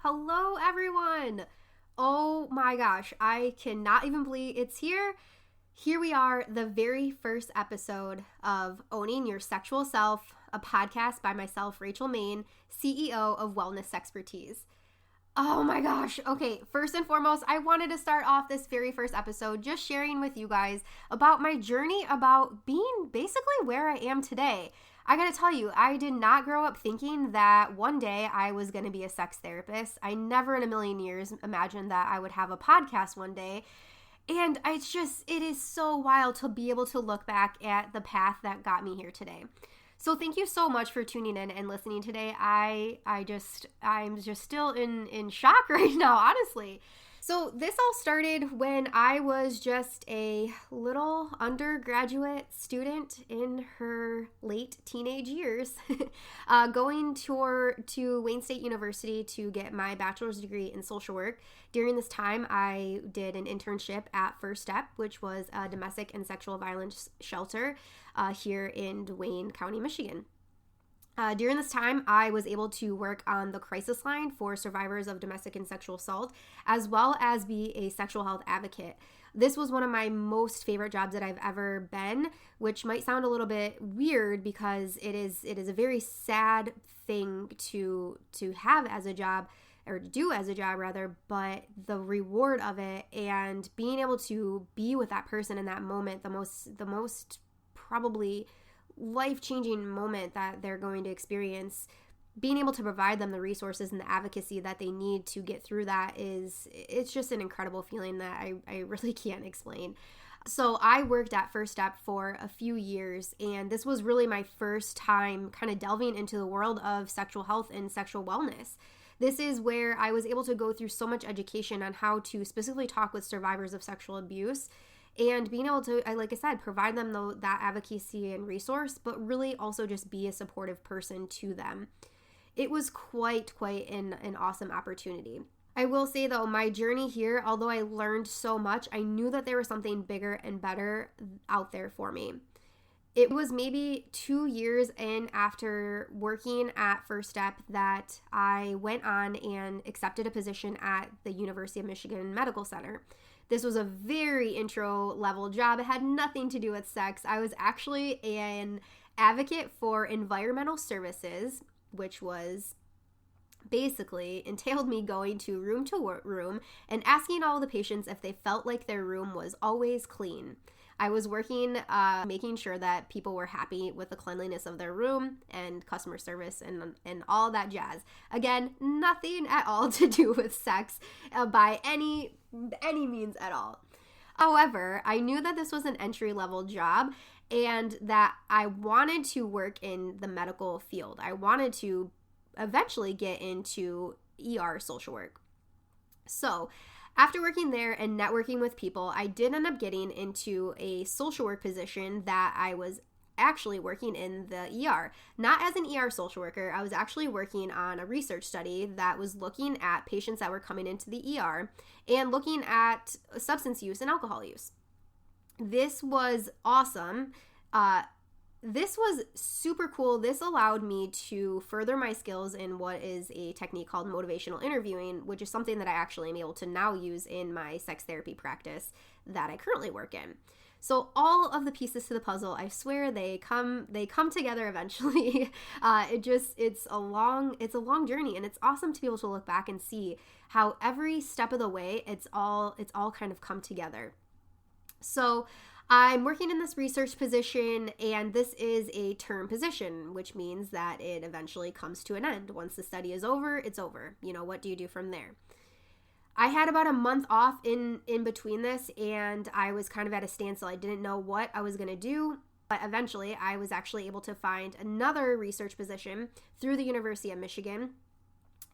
Hello, everyone. Oh my gosh, I cannot even believe it's here. Here we are, the very first episode of Owning Your Sexual Self, a podcast by myself, Rachel Maine, CEO of Wellness Expertise. Oh my gosh. Okay, first and foremost, I wanted to start off this very first episode just sharing with you guys about my journey about being basically where I am today. I gotta tell you, I did not grow up thinking that one day I was gonna be a sex therapist. I never in a million years imagined that I would have a podcast one day. And it is so wild to be able to look back at the path that got me here today. So thank you so much for tuning in and listening today. I'm just still in shock right now, honestly. So this all started when I was just a little undergraduate student in her late teenage years, going to Wayne State University to get my bachelor's degree in social work. During this time, I did an internship at First Step, which was a domestic and sexual violence shelter here in Wayne County, Michigan. During this time, I was able to work on the crisis line for survivors of domestic and sexual assault, as well as be a sexual health advocate. This was one of my most favorite jobs that I've ever been, which might sound a little bit weird because it is a very sad thing to have as a job, or to do as a job rather, but the reward of it and being able to be with that person in that moment, the most probably life-changing moment that they're going to experience, being able to provide them the resources and the advocacy that they need to get through that it's just an incredible feeling that I really can't explain. So I worked at First Step for a few years, and this was really my first time kind of delving into the world of sexual health and sexual wellness. This is where I was able to go through so much education on how to specifically talk with survivors of sexual abuse and being able to, like I said, provide them that advocacy and resource, but really also just be a supportive person to them. It was quite an awesome opportunity. I will say though, my journey here, although I learned so much, I knew that there was something bigger and better out there for me. It was maybe 2 years in after working at First Step that I went on and accepted a position at the University of Michigan Medical Center. This was a very intro level job. It had nothing to do with sex. I was actually an advocate for environmental services, which was basically entailed me going to room and asking all the patients if they felt like their room was always clean. I was working, making sure that people were happy with the cleanliness of their room and customer service and all that jazz. Again, nothing at all to do with sex by any means at all. However, I knew that this was an entry-level job and that I wanted to work in the medical field. I wanted to eventually get into ER social work. So after working there and networking with people, I did end up getting into a social work position that I was actually working in the ER. Not as an ER social worker, I was actually working on a research study that was looking at patients that were coming into the ER and looking at substance use and alcohol use. This was awesome. This was super cool. This allowed me to further my skills in what is a technique called motivational interviewing, which is something that I actually am able to now use in my sex therapy practice that I currently work in. So all of the pieces to the puzzle, I swear they come together eventually. It's a long journey, and it's awesome to be able to look back and see how every step of the way it's all kind of come together. So I'm working in this research position, and this is a term position, which means that it eventually comes to an end. Once the study is over, it's over. What do you do from there? I had about a month off in between this, and I was kind of at a standstill. I didn't know what I was going to do, but eventually I was actually able to find another research position through the University of Michigan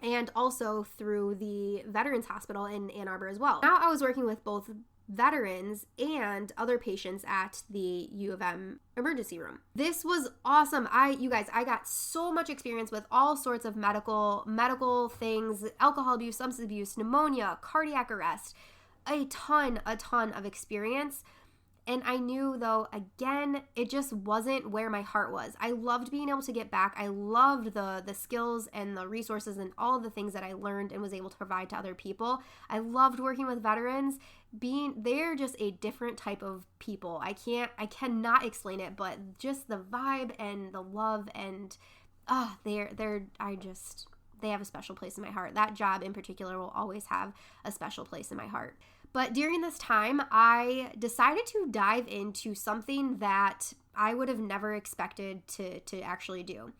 and also through the Veterans Hospital in Ann Arbor as well. Now I was working with both veterans and other patients at the U of M emergency room. This was awesome. I got so much experience with all sorts of medical things, alcohol abuse, substance abuse, pneumonia, cardiac arrest, a ton of experience. And I knew, though, again, it just wasn't where my heart was. I loved being able to get back. I loved the skills and the resources and all the things that I learned and was able to provide to other people. I loved working with veterans. They're just a different type of people. I cannot explain it, but just the vibe and the love and they have a special place in my heart. That job in particular will always have a special place in my heart. But during this time, I decided to dive into something that I would have never expected to actually do.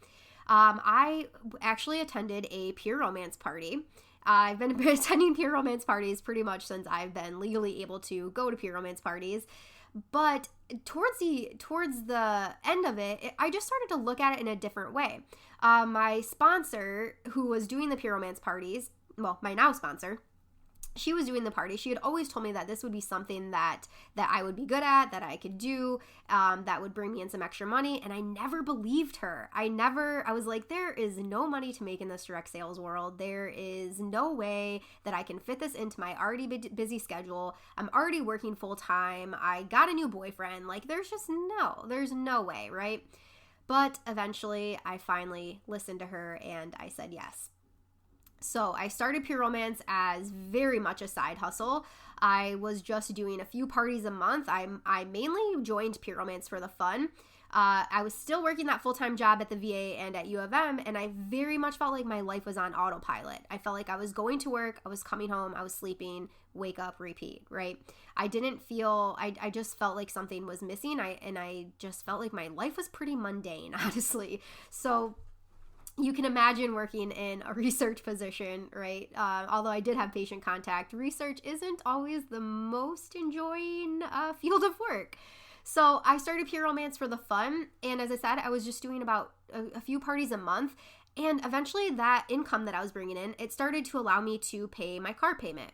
I actually attended a peer romance party. I've been attending peer romance parties pretty much since I've been legally able to go to peer romance parties. But towards the end of it, I just started to look at it in a different way. My sponsor, who was doing the peer romance parties, well, my now sponsor, she was doing the party. She had always told me that this would be something that I would be good at, that I could do, that would bring me in some extra money. And I never believed her. I was like, there is no money to make in this direct sales world. There is no way that I can fit this into my already busy schedule. I'm already working full time. I got a new boyfriend. Like, there's no way, right? But eventually I finally listened to her and I said yes. So I started Peer Romance as very much a side hustle. I was just doing a few parties a month. I mainly joined Peer Romance for the fun. I was still working that full-time job at the VA and at U of M, and I very much felt like my life was on autopilot. I felt like I was going to work, I was coming home, I was sleeping, wake up, repeat, right? I just felt like something was missing. I just felt like my life was pretty mundane, honestly. So you can imagine working in a research position, right? Although I did have patient contact, research isn't always the most enjoying field of work. So I started Peer Romance for the fun. And as I said, I was just doing about a few parties a month. And eventually that income that I was bringing in, it started to allow me to pay my car payment.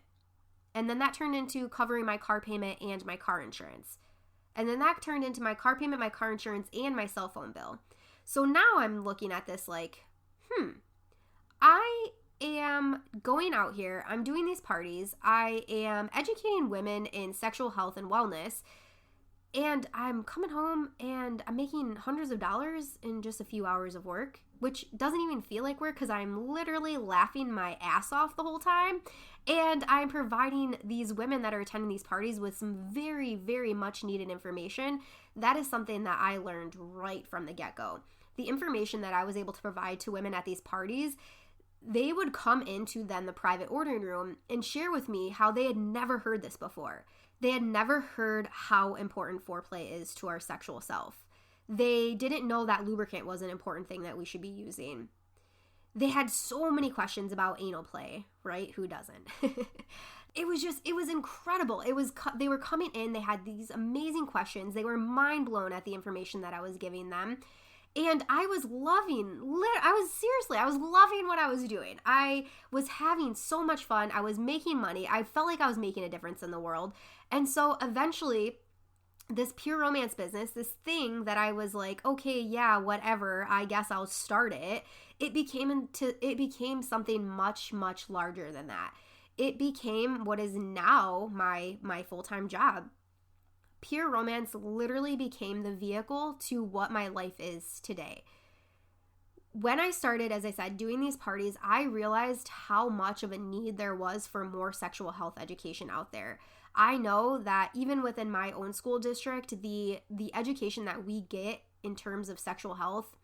And then that turned into covering my car payment and my car insurance. And then that turned into my car payment, my car insurance, and my cell phone bill. So now I'm looking at this like, I am going out here, I'm doing these parties, I am educating women in sexual health and wellness, and I'm coming home and I'm making hundreds of dollars in just a few hours of work, which doesn't even feel like work because I'm literally laughing my ass off the whole time. And I'm providing these women that are attending these parties with some very, very much needed information. That is something that I learned right from the get-go. The information that I was able to provide to women at these parties, they would come into then the private ordering room and share with me how they had never heard this before. They had never heard how important foreplay is to our sexual self. They didn't know that lubricant was an important thing that we should be using. They had so many questions about anal play, right? Who doesn't? It was incredible. They were coming in, they had these amazing questions. They were mind blown at the information that I was giving them. And I was loving what I was doing. I was having so much fun. I was making money. I felt like I was making a difference in the world. And so eventually, this Peer Romance business, this thing that I was like, okay, yeah, whatever, I guess I'll start it. It became something much, much larger than that. It became what is now my full-time job. Peer Romance literally became the vehicle to what my life is today. When I started, as I said, doing these parties, I realized how much of a need there was for more sexual health education out there. I know that even within my own school district, the education that we get in terms of sexual health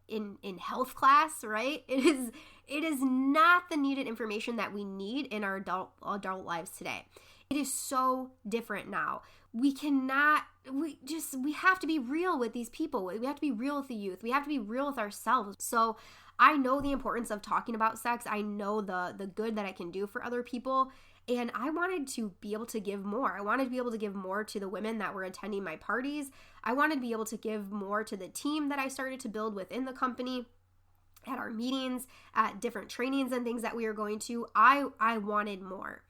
in health class, right? It is not the needed information that we need in our adult lives today. It is so different now. We have to be real with these people. We have to be real with the youth. We have to be real with ourselves. So I know the importance of talking about sex. I know the good that it can do for other people. And I wanted to be able to give more. I wanted to be able to give more to the women that were attending my parties. I wanted to be able to give more to the team that I started to build within the company, at our meetings, at different trainings and things that we were going to. I wanted more.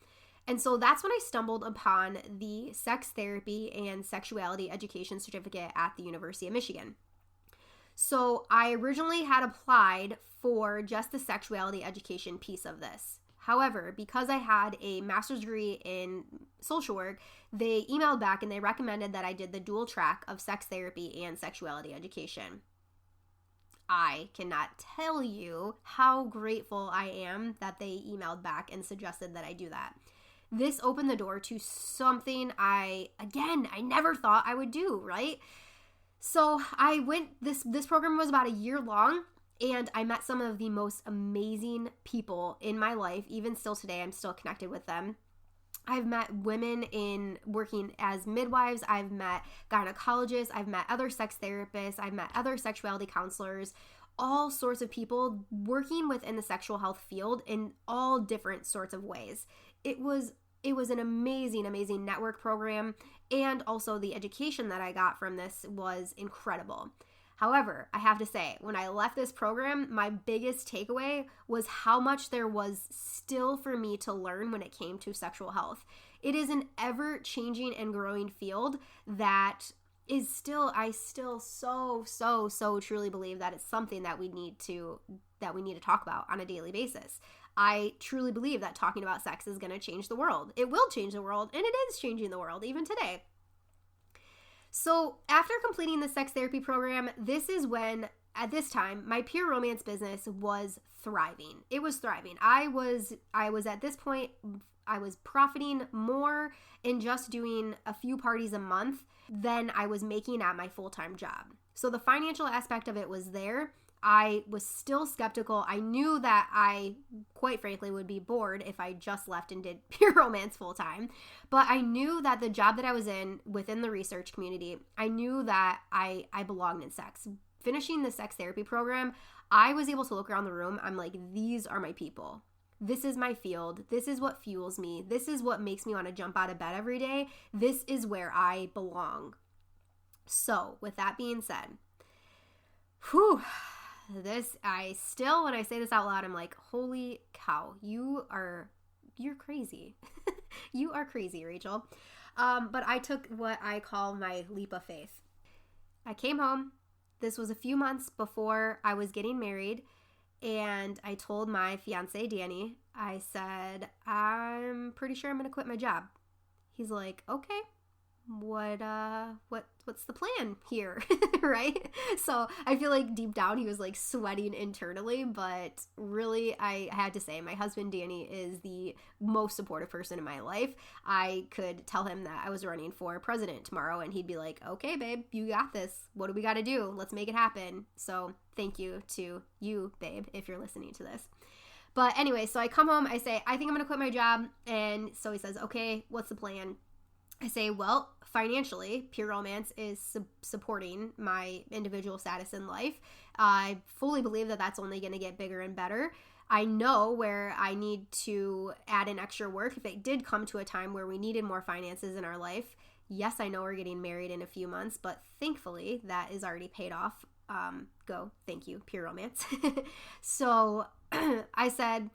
And so that's when I stumbled upon the Sex Therapy and Sexuality Education Certificate at the University of Michigan. So I originally had applied for just the sexuality education piece of this. However, because I had a master's degree in social work, they emailed back and they recommended that I did the dual track of sex therapy and sexuality education. I cannot tell you how grateful I am that they emailed back and suggested that I do that. This opened the door to something I never thought I would do, right? So I went, this program was about a year long, and I met some of the most amazing people in my life. Even still today, I'm still connected with them. I've met women in working as midwives. I've met gynecologists. I've met other sex therapists. I've met other sexuality counselors, all sorts of people working within the sexual health field in all different sorts of ways. It was an amazing, amazing network program, and also the education that I got from this was incredible. However, I have to say, when I left this program, my biggest takeaway was how much there was still for me to learn when it came to sexual health. It is an ever-changing and growing field that is still, I still so truly believe that it's something that we need to talk about on a daily basis. I truly believe that talking about sex is going to change the world. It will change the world, and it is changing the world even today. So after completing the sex therapy program, this is when, at this time, my pure romance business was thriving. It was thriving. I was at this point, I was profiting more in just doing a few parties a month than I was making at my full-time job. So the financial aspect of it was there. I was still skeptical. I knew that I, quite frankly, would be bored if I just left and did pure romance full time. But I knew that the job that I was in within the research community, I knew that I belonged in sex. Finishing the sex therapy program, I was able to look around the room. I'm like, these are my people. This is my field. This is what fuels me. This is what makes me want to jump out of bed every day. This is where I belong. So with that being said, when I say this out loud, I'm like, holy cow, you're crazy. You are crazy, Rachel. But I took what I call my leap of faith. I came home. This was a few months before I was getting married. And I told my fiance, Danny, I said, I'm pretty sure I'm going to quit my job. He's like, okay. What's the plan here? Right? So I feel like deep down he was like sweating internally, but really I had to say my husband Danny is the most supportive person in my life. I could tell him that I was running for president tomorrow and he'd be like, okay, babe, you got this. What do we got to do? Let's make it happen. So thank you to you, babe, if you're listening to this. But anyway, so I come home, I say, I think I'm going to quit my job. And so he says, okay, what's the plan? I say, well, financially, pure romance is supporting my individual status in life. I fully believe that that's only going to get bigger and better. I know where I need to add in extra work if it did come to a time where we needed more finances in our life. Yes, I know we're getting married in a few months, but thankfully that is already paid off. Thank you, pure romance. So I said,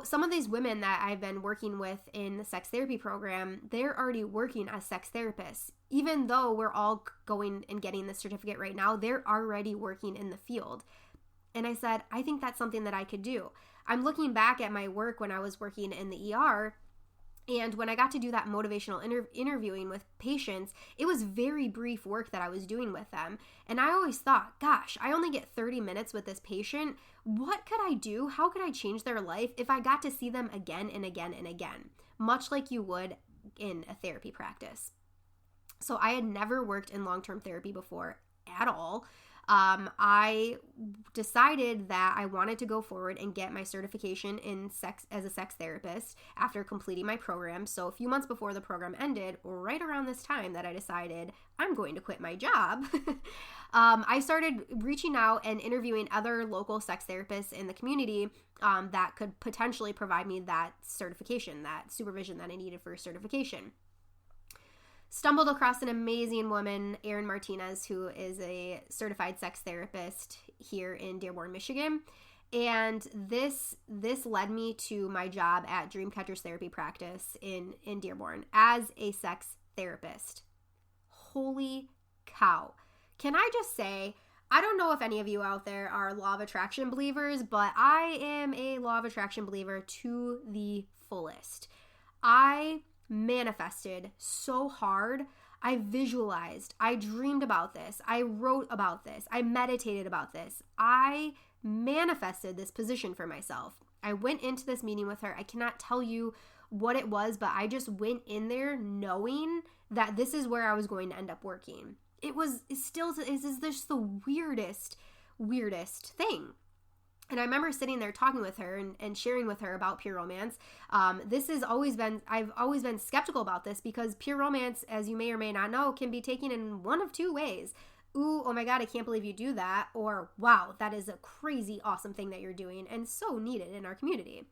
some of these women that I've been working with in the sex therapy program, they're already working as sex therapists. Even though we're all going and getting the certificate right now, they're already working in the field. And I said, I think that's something that I could do. I'm looking back at my work when I was working in the ER, and when I got to do that motivational interviewing with patients, it was very brief work that I was doing with them. And I always thought, gosh, I only get 30 minutes with this patient. What could I do? How could I change their life if I got to see them again and again and again, much like you would in a therapy practice? So I had never worked in long-term therapy before at all. I decided that I wanted to go forward and get my certification in sex as a sex therapist after completing my program. So a few months before the program ended, right around this time that I decided I'm going to quit my job, I started reaching out and interviewing other local sex therapists in the community that could potentially provide me that certification, that supervision that I needed for certification. Stumbled across an amazing woman, Erin Martinez, who is a certified sex therapist here in Dearborn, Michigan. And this led me to my job at Dreamcatcher's Therapy Practice in Dearborn as a sex therapist. Holy cow. Can I just say, I don't know if any of you out there are law of attraction believers, but I am a law of attraction believer to the fullest. I manifested so hard. I visualized. I dreamed about this. I wrote about this. I meditated about this. I manifested this position for myself. I went into this meeting with her. I cannot tell you what it was, but I just went in there knowing that this is where I was going to end up working. It's just the weirdest thing. And I remember sitting there talking with her and sharing with her about pure romance. I've always been skeptical about this because pure romance, as you may or may not know, can be taken in one of two ways. Ooh, oh my God, I can't believe you do that. Or, wow, that is a crazy awesome thing that you're doing and so needed in our community.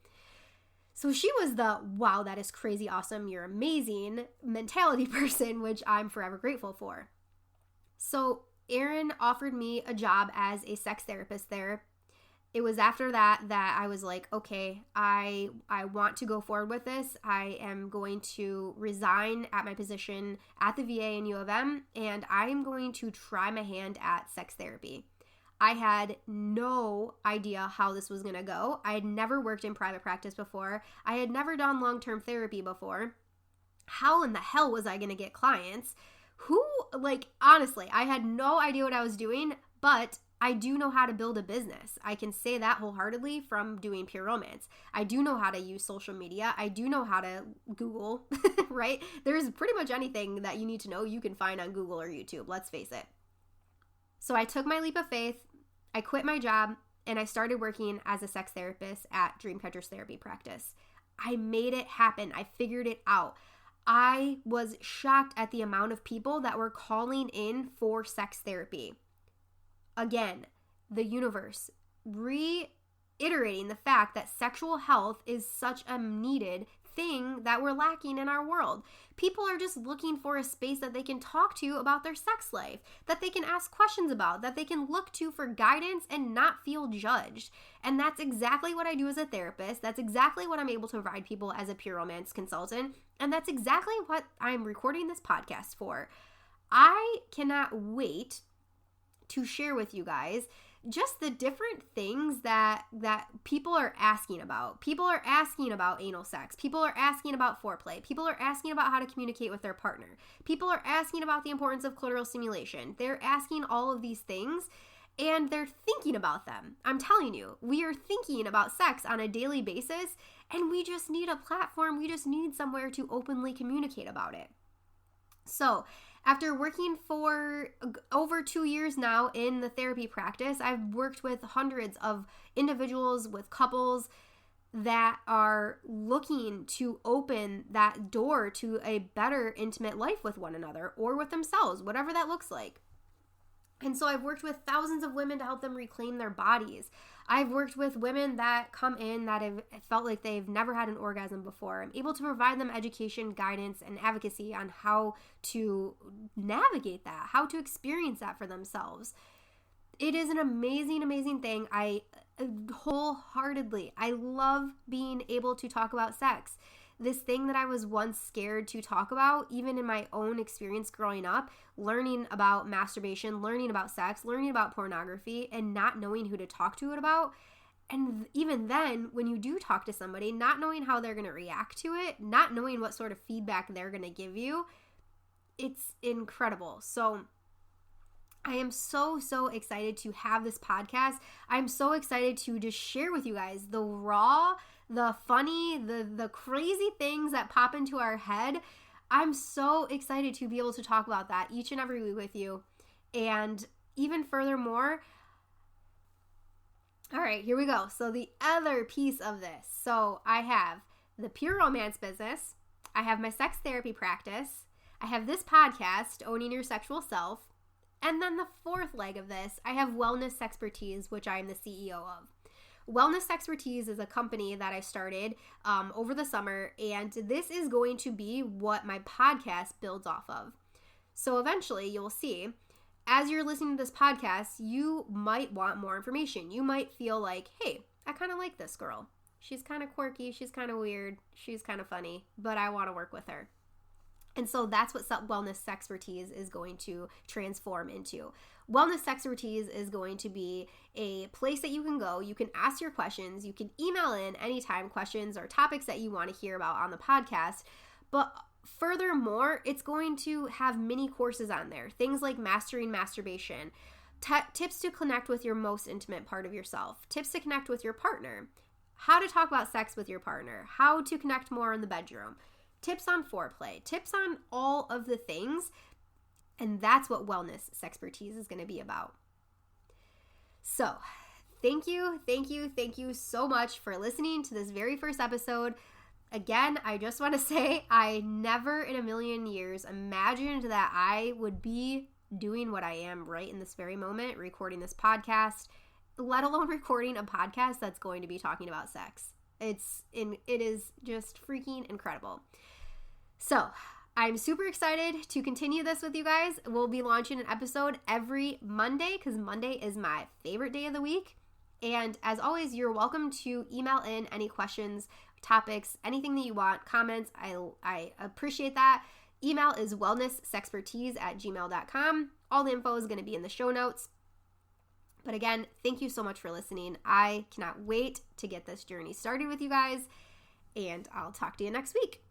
So she was the, wow, that is crazy awesome, you're amazing mentality person, which I'm forever grateful for. So Erin offered me a job as a sex therapist there. It was after that I was like, okay, I want to go forward with this. I am going to resign at my position at the VA in U of M, and I am going to try my hand at sex therapy. I had no idea how this was going to go. I had never worked in private practice before. I had never done long-term therapy before. How in the hell was I going to get clients? Honestly, I had no idea what I was doing, but I do know how to build a business. I can say that wholeheartedly from doing pure romance. I do know how to use social media. I do know how to Google, right? There's pretty much anything that you need to know you can find on Google or YouTube, let's face it. So I took my leap of faith, I quit my job, and I started working as a sex therapist at Dreamcatcher's therapy practice. I made it happen. I figured it out. I was shocked at the amount of people that were calling in for sex therapy. Again, the universe reiterating the fact that sexual health is such a needed thing that we're lacking in our world. People are just looking for a space that they can talk to about their sex life, that they can ask questions about, that they can look to for guidance and not feel judged. And that's exactly what I do as a therapist. That's exactly what I'm able to provide people as a pure romance consultant. And that's exactly what I'm recording this podcast for. I cannot wait to share with you guys just the different things that people are asking about. People are asking about anal sex. People are asking about foreplay. People are asking about how to communicate with their partner. People are asking about the importance of clitoral stimulation. They're asking all of these things and they're thinking about them. I'm telling you, we are thinking about sex on a daily basis and we just need a platform. We just need somewhere to openly communicate about it. So, after working for over 2 years now in the therapy practice, I've worked with hundreds of individuals, with couples that are looking to open that door to a better intimate life with one another or with themselves, whatever that looks like. And so I've worked with thousands of women to help them reclaim their bodies. I've worked with women that come in that have felt like they've never had an orgasm before. I'm able to provide them education, guidance, and advocacy on how to navigate that, how to experience that for themselves. It is an amazing, amazing thing. I love being able to talk about sex. This thing that I was once scared to talk about, even in my own experience growing up, learning about masturbation, learning about sex, learning about pornography, and not knowing who to talk to it about. And even then, when you do talk to somebody, not knowing how they're going to react to it, not knowing what sort of feedback they're going to give you, it's incredible. So I am so excited to have this podcast. I'm so excited to just share with you guys the raw, the funny, the crazy things that pop into our head. I'm so excited to be able to talk about that each and every week with you. And even furthermore, all right, here we go. So the other piece of this. So I have the pure romance business. I have my sex therapy practice. I have this podcast, Owning Your Sexual Self. And then the fourth leg of this, I have Wellness Expertise, which I am the CEO of. Wellness Expertise is a company that I started over the summer, and this is going to be what my podcast builds off of. So eventually, you'll see, as you're listening to this podcast, you might want more information. You might feel like, hey, I kind of like this girl. She's kind of quirky, she's kind of weird, she's kind of funny, but I want to work with her. And so that's what wellness sexpertise is going to transform into. Wellness sexpertise is going to be a place that you can go. You can ask your questions. You can email in anytime questions or topics that you want to hear about on the podcast. But furthermore, it's going to have mini courses on there. Things like mastering masturbation, tips to connect with your most intimate part of yourself, tips to connect with your partner, how to talk about sex with your partner, how to connect more in the bedroom, tips on foreplay, tips on all of the things. And that's what wellness sexpertise is going to be about. So thank you so much for listening to this very first episode. Again, I just want to say I never in a million years imagined that I would be doing what I am right in this very moment, recording this podcast, let alone recording a podcast that's going to be talking about sex. It is just freaking incredible. So I'm super excited to continue this with you guys. We'll be launching an episode every Monday because Monday is my favorite day of the week. And as always, you're welcome to email in any questions, topics, anything that you want, comments. I appreciate that. Email is wellnesssexpertise@gmail.com. All the info is going to be in the show notes. But again, thank you so much for listening. I cannot wait to get this journey started with you guys, and I'll talk to you next week.